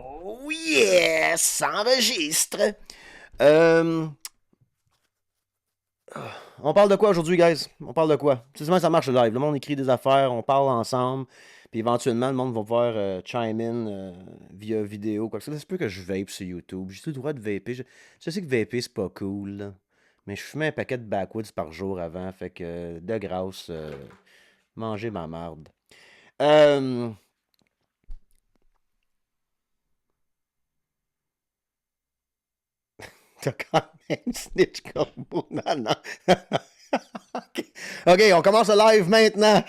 Oh yes, ça enregistre. Euh, on parle de quoi aujourd'hui, guys? On parle de quoi? C'est comment ça marche le live. Le monde écrit des affaires, on parle ensemble, puis éventuellement, le monde va pouvoir chime in via vidéo, quoi que ce soit. Ça se peut que je vape sur YouTube. J'ai tout le droit de vaper. Je sais que vaper, c'est pas cool, là. Mais je fumais un paquet de backwoods par jour avant, fait que de grâce, manger ma marde. Euh, T'as quand même snitch comme non, non. OK. OK, on commence le live maintenant.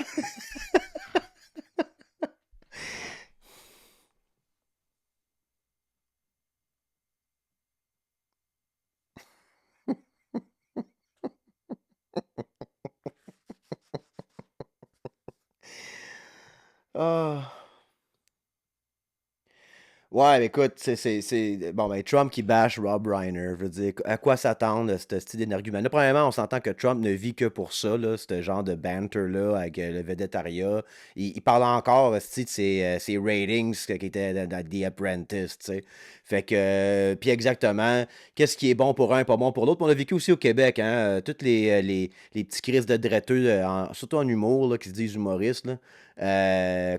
Ah. Ouais, mais écoute, bon, ben, Trump qui bash Rob Reiner. Je veux dire, à quoi s'attendre de ce style d'énergumène? Premièrement, on s'entend que Trump ne vit que pour ça, là, ce genre de banter-là avec le védétariat. Il parle encore, esti, de ses ratings qui étaient dans The Apprentice, tu sais. Fait que, puis exactement, qu'est-ce qui est bon pour un, pas bon pour l'autre. On l'a vécu aussi au Québec, hein, toutes les petits crises de dretteux, surtout en humour, là, qui se disent humoristes, là.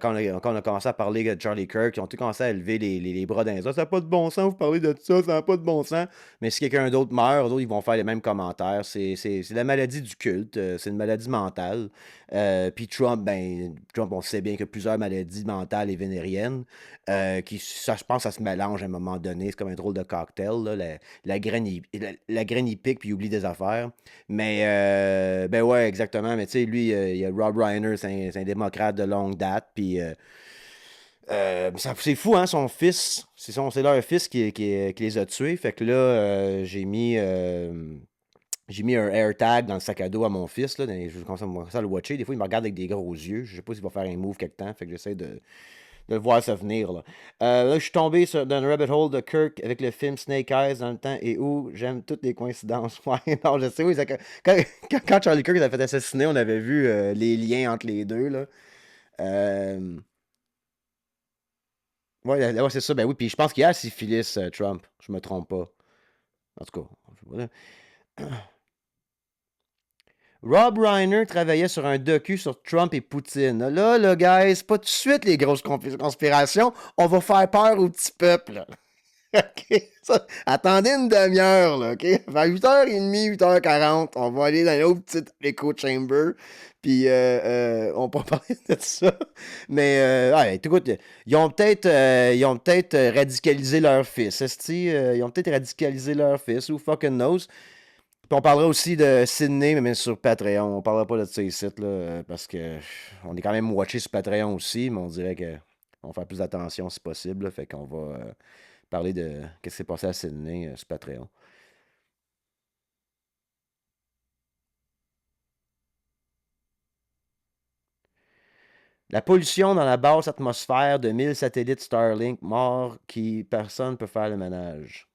Quand on a commencé à parler de Charlie Kirk, ils ont tout commencé à lever les bras dans les airs. Ça n'a pas de bon sens, vous parlez de ça, ça n'a pas de bon sens. Mais si quelqu'un d'autre meurt, eux autres, ils vont faire les mêmes commentaires. C'est la maladie du culte, c'est une maladie mentale. Puis Trump, ben, Trump, on sait bien qu'il y a plusieurs maladies mentales et vénériennes. Ça, je pense que ça se mélange à un moment donné. C'est comme un drôle de cocktail. Là. La graine, il pique puis il oublie des affaires. Mais, ben ouais, exactement. Mais tu sais, lui, il y a Rob Reiner, c'est un démocrate de longue date. Puis, c'est fou, hein, son fils. C'est leur fils qui les a tués. Fait que là, j'ai mis un AirTag dans le sac à dos à mon fils. Là, je commence à le watcher. Des fois, il me regarde avec des gros yeux. Je sais pas s'il va faire un move quelque temps. Fait que j'essaie de le voir ça venir. Là, je suis tombé dans le rabbit hole de Kirk avec le film Snake Eyes dans le temps et où j'aime toutes les coïncidences. Ouais, non, je sais, oui, quand Charlie Kirk a fait assassiner, on avait vu les liens entre les deux. Là. Euh, ouais, c'est ça. Ben oui, puis je pense qu'il y a la syphilis, Trump. Je me trompe pas. En tout cas, voilà. Rob Reiner travaillait sur un docu sur Trump et Poutine. Là, guys, c'est pas tout de suite les grosses conspirations. On va faire peur au petit peuple. Là. OK? Attendez une demi-heure, là, OK? Vers 8h30, 8h40, on va aller dans l'autre petite echo chamber, puis on peut parler de ça. Mais, ouais, écoute, ils ont peut-être radicalisé leur fils, esti, ils ont peut-être radicalisé leur fils, ou fucking knows. Puis on parlera aussi de Sydney, mais sur Patreon. On parlera pas de ces sites, là, parce que on est quand même watché sur Patreon aussi, mais on dirait que on va faire plus attention si possible, là, fait qu'on va parler de qu'est-ce qui s'est passé à Sydney sur Patreon. La pollution dans la basse atmosphère de 1000 satellites Starlink morts qui personne ne peut faire le ménage.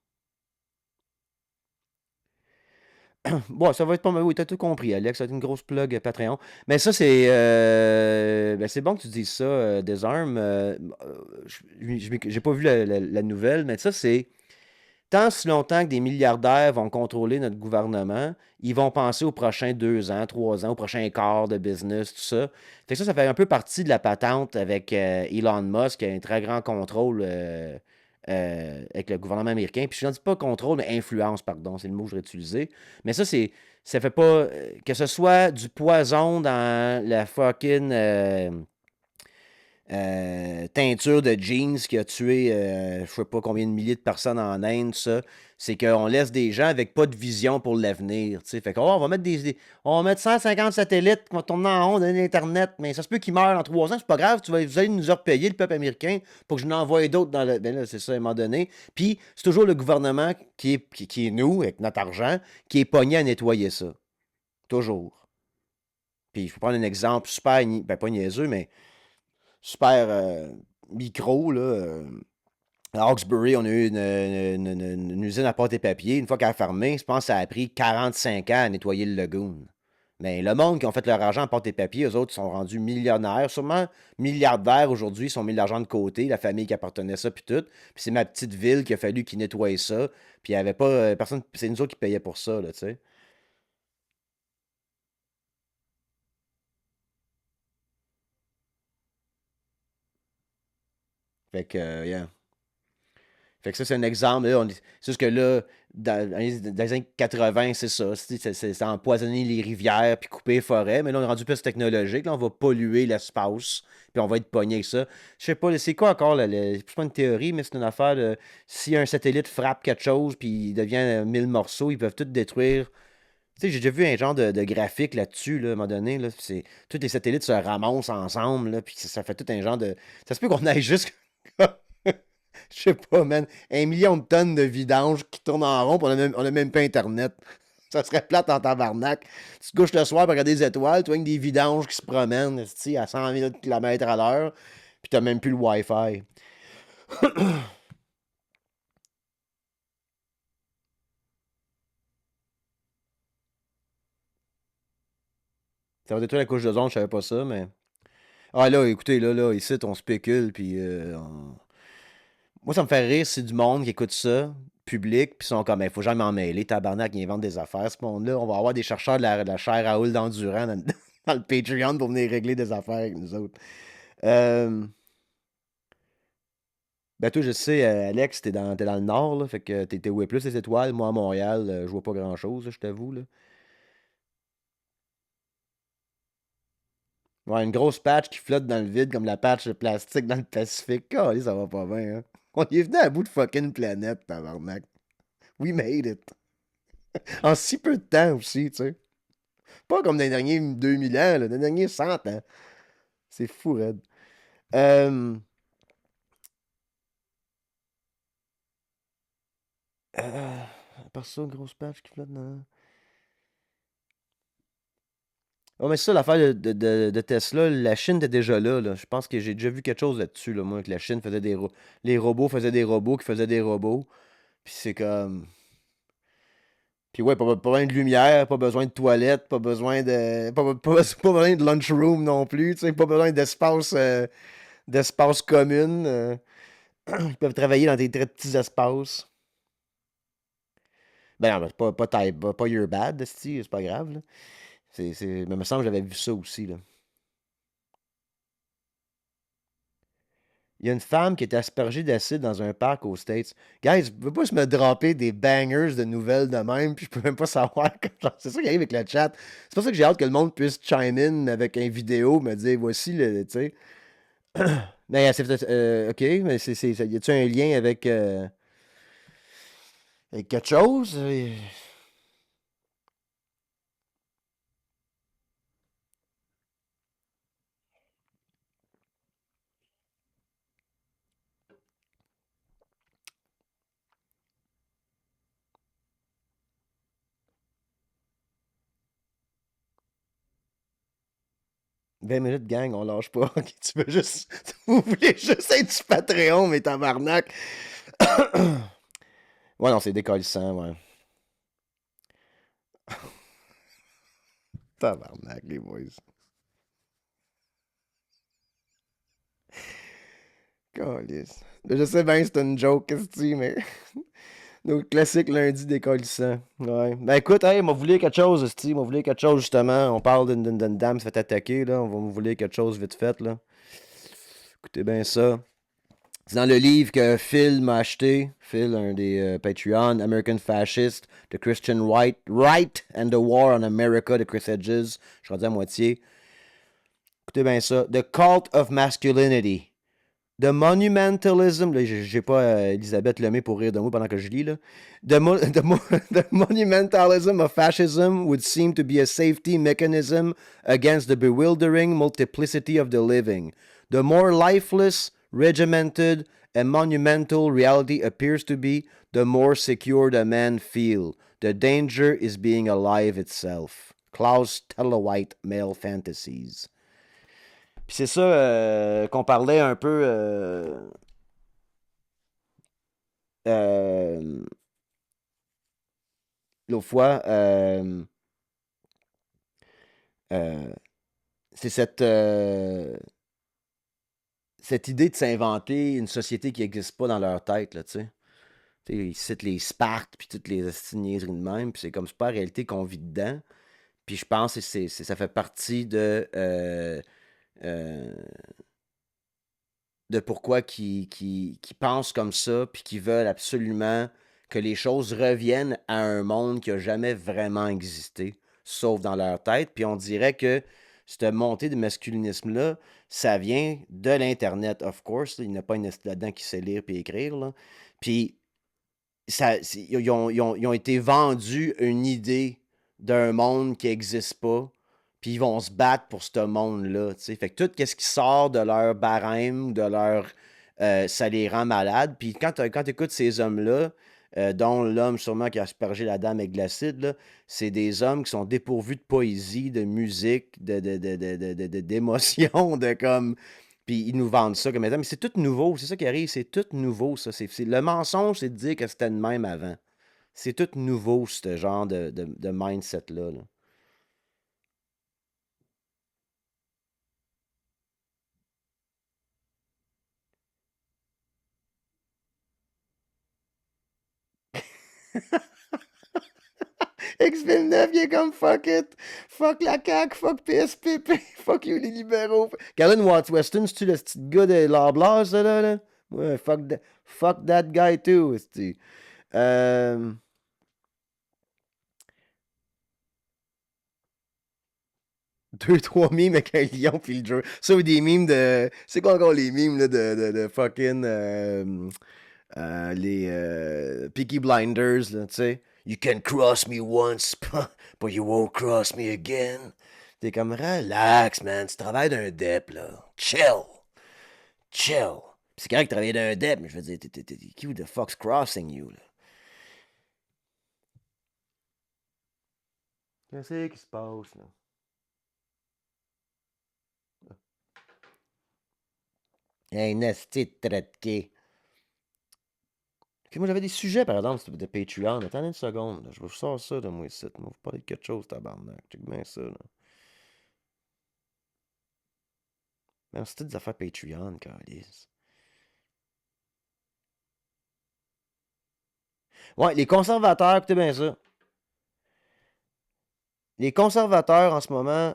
Bon, ça va être pas mal. Oui, t'as tout compris, Alex. Ça va être une grosse plug Patreon. Mais ça, ben, c'est bon que tu dises ça, Desarm. J'ai pas vu la nouvelle, mais ça, c'est. Tant si longtemps que des milliardaires vont contrôler notre gouvernement, ils vont penser aux prochains 2 ans, 3 ans, au prochain quart de business, tout ça. Fait que ça fait un peu partie de la patente avec Elon Musk, qui a un très grand contrôle avec le gouvernement américain. Puis je ne dis pas contrôle, mais influence, pardon, c'est le mot que je vais utiliser. Mais ça fait pas, que ce soit du poison dans la fucking teinture de jeans qui a tué je sais pas combien de milliers de personnes en Inde, ça. C'est qu'on laisse des gens avec pas de vision pour l'avenir. Tu sais. Fait qu'on on va mettre on va mettre 150 satellites qui vont tourner en rond, donner Internet, mais ça se peut qu'ils meurent en 3 ans, c'est pas grave, vous allez nous repayer, le peuple américain, pour que je n'envoie d'autres dans le. Ben là, c'est ça, à un moment donné. Puis c'est toujours le gouvernement qui est nous, avec notre argent, qui est pogné à nettoyer ça. Toujours. Puis je peux prendre un exemple super, ben pas niaiseux, mais super micro, là. À Hawkesbury, on a eu une usine à pâte et papier. Une fois qu'elle a fermé, je pense que ça a pris 45 ans à nettoyer le lagoon. Mais le monde qui ont fait leur argent en porte et papier, eux autres sont rendus millionnaires, sûrement milliardaires aujourd'hui, ils ont mis de l'argent de côté, la famille qui appartenait ça, puis tout. Puis c'est ma petite ville qui a fallu qu'ils nettoient ça. Puis il n'y avait pas personne, c'est nous autres qui payaient pour ça, là, tu sais. Fait que, yeah. Fait que ça, c'est un exemple. Là, c'est juste que là, dans les années 80, c'est ça. C'est empoisonner les rivières puis couper les forêts. Mais là, on est rendu plus technologique. Là, on va polluer l'espace. Puis on va être pogné avec ça. Je sais pas, c'est quoi encore? Là, c'est pas une théorie, mais c'est une affaire de. Si un satellite frappe quelque chose puis il devient 1000 morceaux, ils peuvent tout détruire. Tu sais, j'ai déjà vu un genre de graphique là-dessus, là, à un moment donné. Là, tous les satellites se ramassent ensemble. Là, puis ça fait tout un genre de. Ça se peut qu'on aille juste. Je sais pas, man. 1 million de tonnes de vidange qui tournent en rond, pis on a même pas Internet. Ça serait plate en tabarnak. Tu te couches le soir pour regarder des étoiles, tu vois des vidanges qui se promènent esti, à 100 000 km à l'heure, puis t'as même plus le Wi-Fi. Ça va détruire la couche d'ozone, je savais pas ça, mais. Ah là, écoutez, là, ici, on spécule, puis moi, ça me fait rire, c'est du monde qui écoute ça, public, puis ils sont comme, il faut jamais m'en mêler, tabarnak, ils inventent des affaires, ce monde-là. On va avoir des chercheurs de la chair à houle d'endurant dans, dans le Patreon pour venir régler des affaires avec nous autres. Euh, ben, toi, je sais, Alex, t'es dans le nord, là, fait que t'es où est plus les étoiles. Moi, à Montréal, je vois pas grand-chose, là, je t'avoue, là. Ouais, une grosse patch qui flotte dans le vide comme la patch de plastique dans le Pacifique. Calé, ça va pas bien, hein. On y est venu à bout de fucking planète, tabarnak. We made it. En si peu de temps aussi, tu sais. Pas comme dans les derniers 2000 ans, là, dans les derniers 100 ans. C'est fou, Red. Euh, par ça, grosse patch qui flotte dans. Oh, mais c'est ça, l'affaire de Tesla, la Chine était déjà là, là. Je pense que j'ai déjà vu quelque chose là-dessus, là, moi, que la Chine faisait les robots faisaient des robots qui faisaient des robots. Puis c'est comme. Puis ouais, pas besoin de lumière, pas besoin de toilette, pas besoin de. Pas besoin de lunchroom non plus, tu sais, pas besoin d'espace commun. Ils peuvent travailler dans des très petits espaces. Ben non, pas type, pas your bad, c'est pas grave, là. Mais il me semble que j'avais vu ça aussi, là. Il y a une femme qui était aspergée d'acide dans un parc aux States. Guys, vous pouvez pas se me dropper des bangers de nouvelles de même, puis je peux même pas savoir. C'est ça qui arrive avec le chat. C'est pour ça que j'ai hâte que le monde puisse chime in avec une vidéo, me dire voici le. Tu sais. Mais c'est peut-être. Ok, mais y a-tu un lien avec quelque chose? 20 minutes, gang, on lâche pas. Ok, tu veux juste. Vous voulez juste être du Patreon, mais tabarnak. Ouais, non, c'est décollissant, ouais. Tabarnak, les boys. Calisse. Je sais bien que c'est une joke, qu'est-ce que tu mais. Nos classiques lundi décollissant. Ouais. Ben écoute, hey, m'a voulu quelque chose, Sti. M'a voulu quelque chose, justement. On parle d'une dame qui se fait attaquer, là. On va me voulu quelque chose vite fait, là. Écoutez bien ça. C'est dans le livre que Phil m'a acheté. Phil, un des Patreon, American Fascist, The Christian Right and the War on America de Chris Hedges. Je suis rendu à moitié. Écoutez bien ça. The Cult of Masculinity. The monumentalism, là, j'ai pas Elisabeth Lemay pour rire de moi pendant que je lis, là. The monumentalism of fascism would seem to be a safety mechanism against the bewildering multiplicity of the living. The more lifeless, regimented, and monumental reality appears to be, the more secure the men feel. The danger is being alive itself. Klaus Tellowhite, Male Fantasies. Puis c'est ça qu'on parlait un peu euh, l'autre fois. Euh, c'est cette idée de s'inventer une société qui n'existe pas dans leur tête, là, tu sais. Tu sais, ils citent les Spartes, puis toutes les esti de niaiseries de même, puis c'est pas la réalité qu'on vit dedans. Puis je pense que ça fait partie euh, de pourquoi qui pensent comme ça, puis qui veulent absolument que les choses reviennent à un monde qui a jamais vraiment existé, sauf dans leur tête. Puis on dirait que cette montée de masculinisme-là, ça vient de l'Internet, of course. Il n'y a pas une esti là-dedans qui sait lire et écrire, là. Puis ils ont été vendus une idée d'un monde qui n'existe pas, puis ils vont se battre pour ce monde-là. T'sais. Fait que tout ce qui sort de leur barème, de leur. Ça les rend malades. Puis quand tu écoutes ces hommes-là, dont l'homme sûrement qui a aspergé la dame avec de l'acide, là, c'est des hommes qui sont dépourvus de poésie, de musique, d'émotion, de comme. Puis ils nous vendent ça comme étant, mais c'est tout nouveau, c'est ça qui arrive, c'est tout nouveau, ça. Le mensonge, c'est de dire que c'était le même avant. C'est tout nouveau, ce genre de mindset-là. Là. X29, il est comme fuck it, fuck la CAQ, fuck PSPP, fuck you les libéraux. Galen Weston, c'est-tu le petit gars de Loblaws, ça, là? Ouais, fuck that guy too, c'est-tu. Euh, Deux, trois mimes avec un lion pis le jeu. Ça, ou des mimes de. C'est quoi encore les mimes là, de fucking. Les Peaky Blinders, là, tu sais. You can cross me once, but you won't cross me again. T'es comme, relax, man. Tu travailles d'un dep, là. Chill. Chill. Pis c'est correct de travailler d'un dep, mais je veux dire, qui the fuck's crossing you, là? Qu'est-ce qui se passe, là? Hey, nasty de traité. Ok, moi, j'avais des sujets, par exemple, de Patreon. Attendez une seconde. Là. Je vais vous sortir ça de moi ici. Moi, vous parler de quelque chose, tabarnak. Check bien ça, là. Mais c'est toutes des affaires Patreon, calice. Ouais, les conservateurs, écoutez bien ça. Les conservateurs, en ce moment,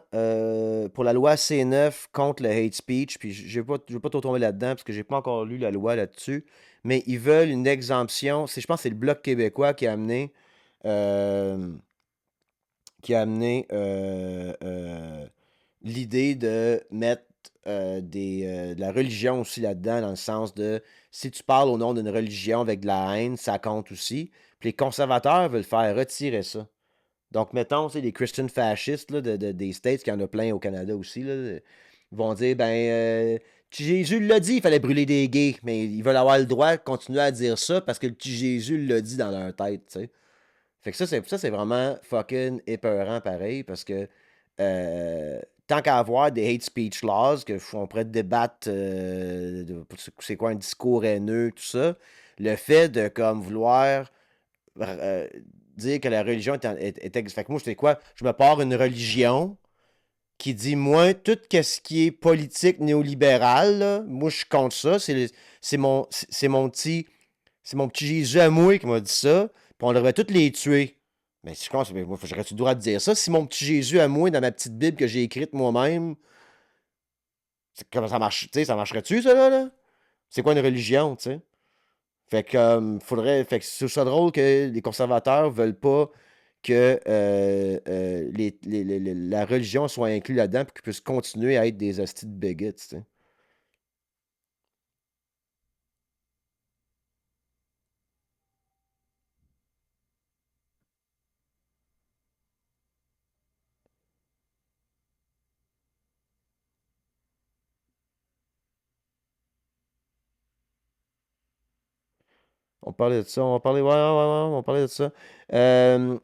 pour la loi C9 contre le hate speech, puis je vais pas trop tomber là-dedans parce que j'ai pas encore lu la loi là-dessus, mais ils veulent une exemption. Je pense que c'est le Bloc québécois euh, qui a amené l'idée de mettre de la religion aussi là-dedans, dans le sens de si tu parles au nom d'une religion avec de la haine, ça compte aussi. Puis les conservateurs veulent faire retirer ça. Donc, mettons, les Christian fascistes là, des States, qui en a plein au Canada aussi, là, ils vont dire, ben, Jésus l'a dit, il fallait brûler des gays, mais ils veulent avoir le droit de continuer à dire ça parce que le petit Jésus l'a dit dans leur tête, tu sais. Fait que ça, c'est vraiment fucking épeurant pareil, parce que tant qu'à avoir des hate speech laws, on pourrait débattre c'est quoi un discours haineux, tout ça, le fait de comme vouloir euh, dire que la religion fait que moi, je sais quoi? Je me pars une religion qui dit, moi, tout ce qui est politique néolibérale, là, moi, je compte ça. C'est mon petit Jésus à moi qui m'a dit ça. Puis on devrait tous les tuer. Mais je pense, moi, j'aurais-tu le droit de dire ça? Si mon petit Jésus à moi, dans ma petite Bible que j'ai écrite moi-même, comment ça marche? Tu sais, ça marcherait-tu, ça, là? C'est quoi une religion, tu sais? Fait que, fait que c'est ça drôle que les conservateurs veulent pas que la religion soit inclue là-dedans pour qu'ils puissent continuer à être des hosties de bigots, tu sais. On parlait de ça, on va parler, ouais, ouais, ouais, ouais, on parlait de ça. Euh,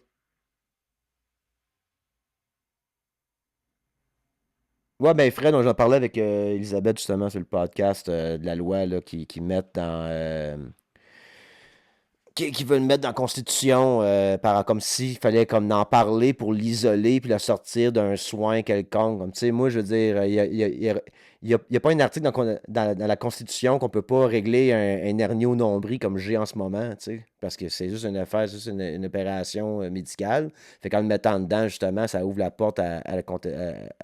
ouais, ben Fred, j'en parlais avec Elisabeth justement sur le podcast de la loi là, qui mettent qui veulent le mettre dans la Constitution, comme s'il fallait comme en parler pour l'isoler puis le sortir d'un soin quelconque. Comme, tu sais, moi, je veux dire, il y a pas un article dans la Constitution qu'on peut pas régler un hernie au nombril comme j'ai en ce moment, tu sais, parce que c'est juste une affaire, c'est juste une opération médicale. Fait qu'en le mettant dedans, justement, ça ouvre la porte à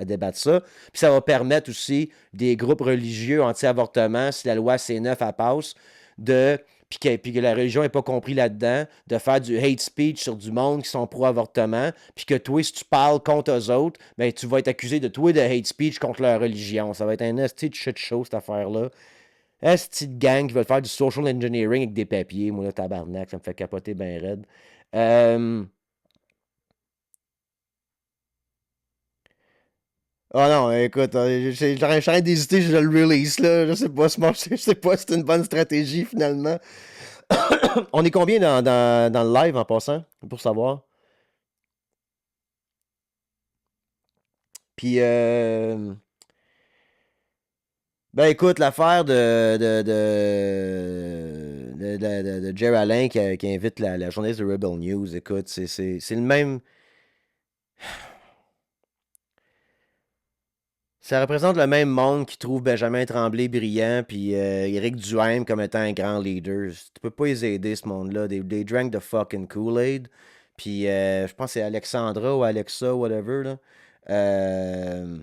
débattre ça. Puis ça va permettre aussi des groupes religieux anti-avortement, si la loi C9 elle passe, de puis que la religion n'est pas compris là-dedans, de faire du hate speech sur du monde qui sont pro-avortement, puis que toi, si tu parles contre eux autres, ben, tu vas être accusé de toi de hate speech contre leur religion. Ça va être un esti de shit show, cette affaire-là. Esti de gang qui veulent faire du social engineering avec des papiers. Moi, là, tabarnak, ça me fait capoter bien raide. Euh... Oh non, écoute, j'aurais en train d'hésiter, je le release, là. Je sais pas, je sais pas si c'est une bonne stratégie, finalement. On est combien dans le live en passant, pour savoir? Puis, ben écoute, l'affaire de Jerry Allen qui invite la journaliste de Rebel News, écoute, c'est le même. Ça représente le même monde qui trouve Benjamin Tremblay brillant, puis Éric Duhaime comme étant un grand leader. Tu peux pas les aider, ce monde-là. They drank the fucking Kool-Aid. Puis je pense que c'est Alexandra ou Alexa, whatever, là. Euh,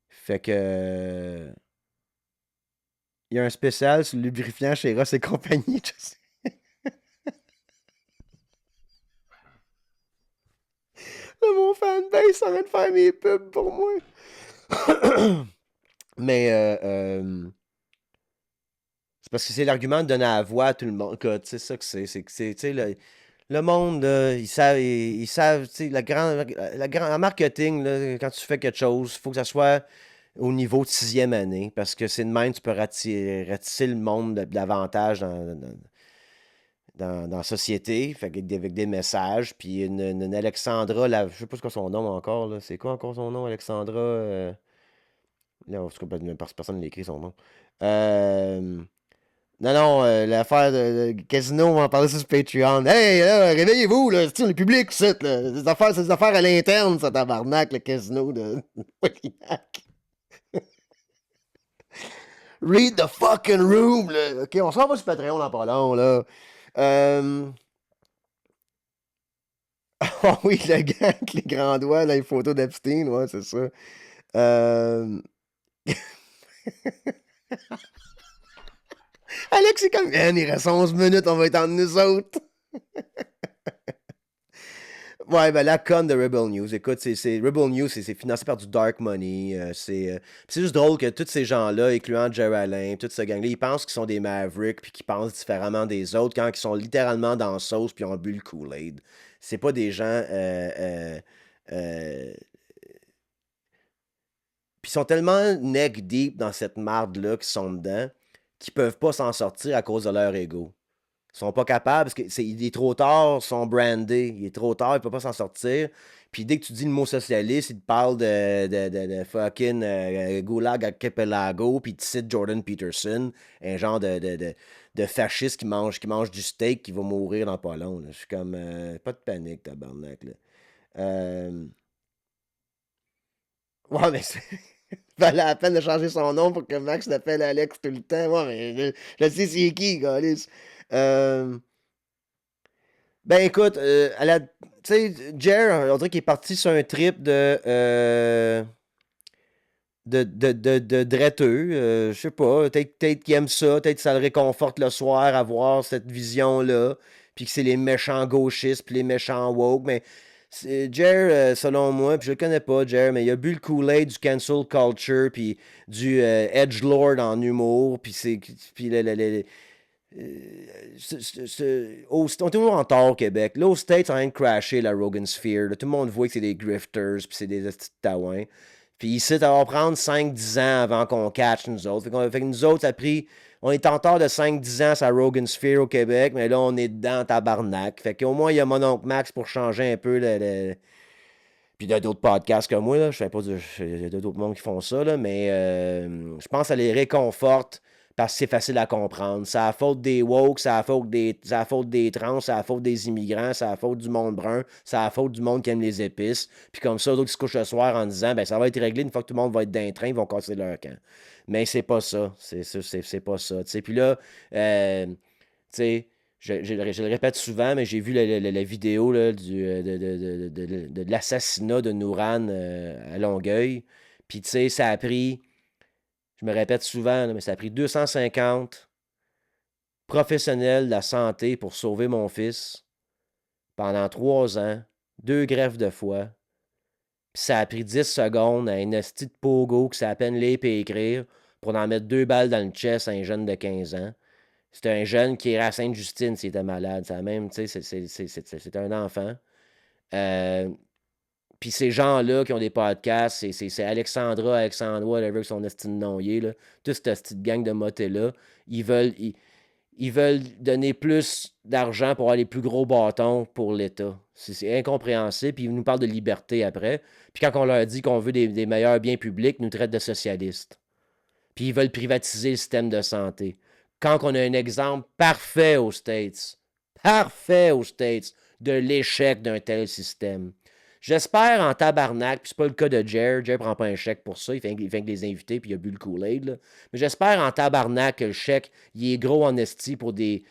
fait que. Il y a un spécial sur le lubrifiant chez Ross et compagnie. Je sais. Là, mon fanbase arrête de faire mes pubs pour moi. Mais c'est parce que c'est l'argument de donner la voix à tout le monde. Tu sais ça que c'est que c'est, tu sais, le monde, là, ils savent, tu sais, en marketing, là, quand tu fais quelque chose, il faut que ça soit au niveau de sixième année, parce que c'est de même tu peux ratisser le monde davantage dans la société, fait avec des messages, puis une Alexandra, je sais pas ce que son nom encore, là. C'est quoi encore son nom, Alexandra? Là, en tout cas, personne ne l'écrit son nom. Euh, non, non, l'affaire de Casino, on va en parler sur Patreon. Hey, là, réveillez-vous, là, c'est le public, c'est là. C'est des affaires à l'interne, ça, tabarnak, le Casino de Wikinac. Read the fucking room, là. Ok, on s'en va sur Patreon dans pas long, là. Euh... Ah oui, le gars avec les grands doigts, là, les photos d'Epstein, ouais, c'est ça. Euh... Alex, c'est comme, man, il reste 11 minutes, on va être entre nous autres. Ouais, ben la con de Rebel News, écoute, Rebel News, c'est financé par du dark money. C'est juste drôle que tous ces gens-là, incluant Jerry Allen, toute ce gang-là, ils pensent qu'ils sont des Mavericks puis qu'ils pensent différemment des autres quand ils sont littéralement dans la sauce puis ont bu le Kool-Aid. C'est pas des gens. Euh, Puis ils sont tellement neck deep dans cette marde-là qu'ils sont dedans qu'ils peuvent pas s'en sortir à cause de leur ego. Ils sont pas capables parce il est trop tard, ils sont brandés. Il est trop tard, ils peuvent pas s'en sortir. Puis dès que tu dis le mot socialiste, ils te parlent de fucking Goulag Archipelago, puis ils te citent Jordan Peterson, un genre de fasciste qui mange du steak qui va mourir dans pas long. Là. Je suis comme, pas de panique, tabarnak. Là. Euh, ouais, mais c'est. Valait la peine de changer son nom pour que Max l'appelle Alex tout le temps. Ouais, mais je sais c'est qui, Gaulis. Euh, Ben écoute, tu sais, Jer, on dirait qu'il est parti sur un trip de dretteux. Je sais pas, peut-être qu'il aime ça, peut-être que ça le réconforte le soir à voir cette vision-là, puis que c'est les méchants gauchistes, puis les méchants woke. Mais Jer, selon moi, puis je le connais pas, Jer, mais il a bu le Kool-Aid du cancel culture, puis du edgelord en humour, puis on est toujours en tort au Québec. Là, aux States, c'est en train de crasher la Rogan Sphere. Là, tout le monde voit que c'est des grifters, puis c'est des petits taouins. Puis ici, ça va prendre 5-10 ans avant qu'on catch nous autres. Fait que nous autres, ça a pris. On est en tort de 5-10 ans sur la Rogan Sphere au Québec, mais là, on est dedans en tabarnak. Fait qu'au moins, il y a mon oncle Max pour changer un peu Puis il y a d'autres podcasts comme moi, là. Je fais pas il y a d'autres monde qui font ça, là, mais je pense que ça les réconforte parce que c'est facile à comprendre. C'est la faute des woke, c'est la faute des trans, c'est la faute des immigrants, c'est la faute du monde brun, c'est la faute du monde qui aime les épices. Puis comme ça, d'autres qui se couchent le soir en disant, ben ça va être réglé une fois que tout le monde va être d'un train, ils vont casser leur camp. Mais c'est pas ça. C'est pas ça. T'sais. Puis là, tu sais, je le répète souvent, mais j'ai vu la vidéo là, de l'assassinat de Nouran à Longueuil. Puis, tu sais, ça a pris, je me répète souvent, là, mais ça a pris 250 professionnels de la santé pour sauver mon fils pendant 3 ans, 2 greffes de foie. Puis ça a pris 10 secondes à un esti de pogo qui s'est à peine lire et écrire pour en mettre 2 balles dans le chest à un jeune de 15 ans. C'était un jeune qui irait à Sainte-Justine s'il était malade. Ça même, tu sais, c'est un enfant. Euh, Puis ces gens-là qui ont des podcasts, c'est Alexandra, whatever, son estime noyé, là. Toute cette petite gang de motés-là, ils veulent, ils veulent donner plus d'argent pour avoir les plus gros bâtons pour l'État. C'est incompréhensible. Puis ils nous parlent de liberté après. Puis quand on leur dit qu'on veut des meilleurs biens publics, ils nous traitent de socialistes. Puis ils veulent privatiser le système de santé. Quand on a un exemple parfait aux States, de l'échec d'un tel système. J'espère en tabarnak, puis c'est pas le cas de Jer. Jer prend pas un chèque pour ça, il fait que les invités, puis il a bu le Kool-Aid. Là. Mais j'espère en tabarnak que le chèque, il est gros en esti pour des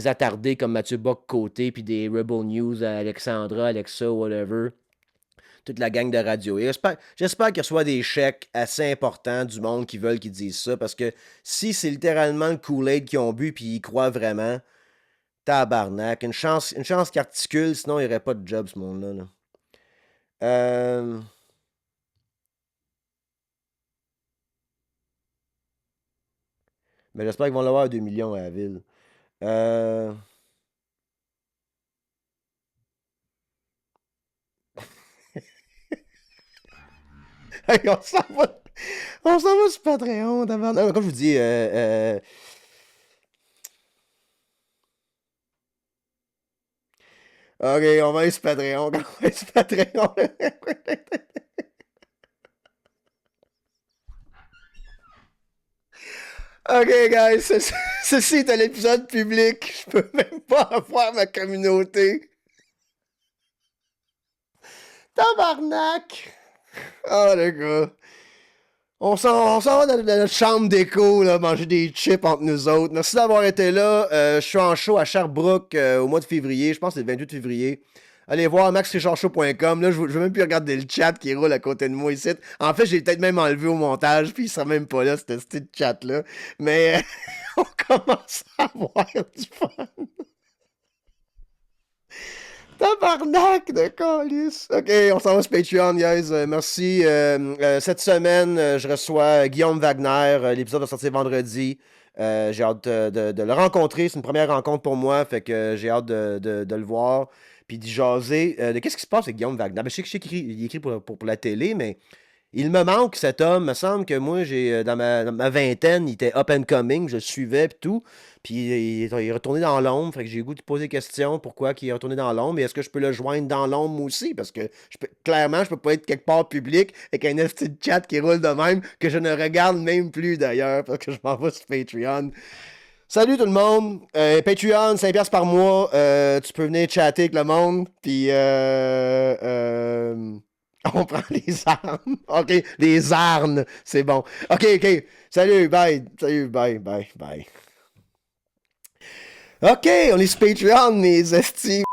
attardés comme Mathieu Bock-Côté, puis des Rebel News, Alexandra, Alexa, whatever. Toute la gang de radio. Et j'espère qu'il y soit des chèques assez importants du monde qui veulent qu'ils disent ça, parce que si c'est littéralement le Kool-Aid qu'ils ont bu, puis ils y croient vraiment, tabarnak, une chance qu'ils articulent, sinon il n'y aurait pas de job, ce monde-là. Là. Mais j'espère qu'ils vont l'avoir à 2 millions à la ville. Hey, on s'en va sur Patreon, tabarnak. Comme je vous dis, ok, on va aller sur Patreon. On va aller sur Patreon. Ok, guys, ceci est un épisode public. Je peux même pas avoir ma communauté. Tabarnak! Oh, le gars. On s'en va dans notre chambre d'écho, là, manger des chips entre nous autres. Merci d'avoir été là. Je suis en show à Sherbrooke au mois de février. Je pense que c'est le 28 février. Allez voir maxrichardshow.com. Là, je veux même plus regarder le chat qui roule à côté de moi ici. En fait, j'ai peut-être même enlevé au montage, puis il sera même pas là, ce petit chat-là. Mais on commence à avoir du fun. Tabarnak de calice. OK, on s'en va sur Patreon, guys. Merci. Cette semaine, je reçois Guillaume Wagner. L'épisode va sortir vendredi. J'ai hâte de le rencontrer. C'est une première rencontre pour moi. Fait que j'ai hâte de le voir. Puis d'y jaser. De qu'est-ce qui se passe avec Guillaume Wagner? Ben, je sais qu'il écrit pour la télé, mais il me manque cet homme. Il me semble que moi, dans ma vingtaine, il était up and coming. Je le suivais et tout. Puis il est retourné dans l'ombre. Fait que j'ai le goût de poser des questions. Pourquoi il est retourné dans l'ombre? Et est-ce que je peux le joindre dans l'ombre aussi? Parce que clairement, je peux pas être quelque part public avec un petit chat qui roule de même que je ne regarde même plus d'ailleurs parce que je m'en vais sur Patreon. Salut tout le monde. Patreon, 5$ par mois. Tu peux venir chatter avec le monde. Puis on prend les armes. OK, les armes. C'est bon. OK. Salut, bye. Salut, bye. OK, on est sur Patreon, mes estimes.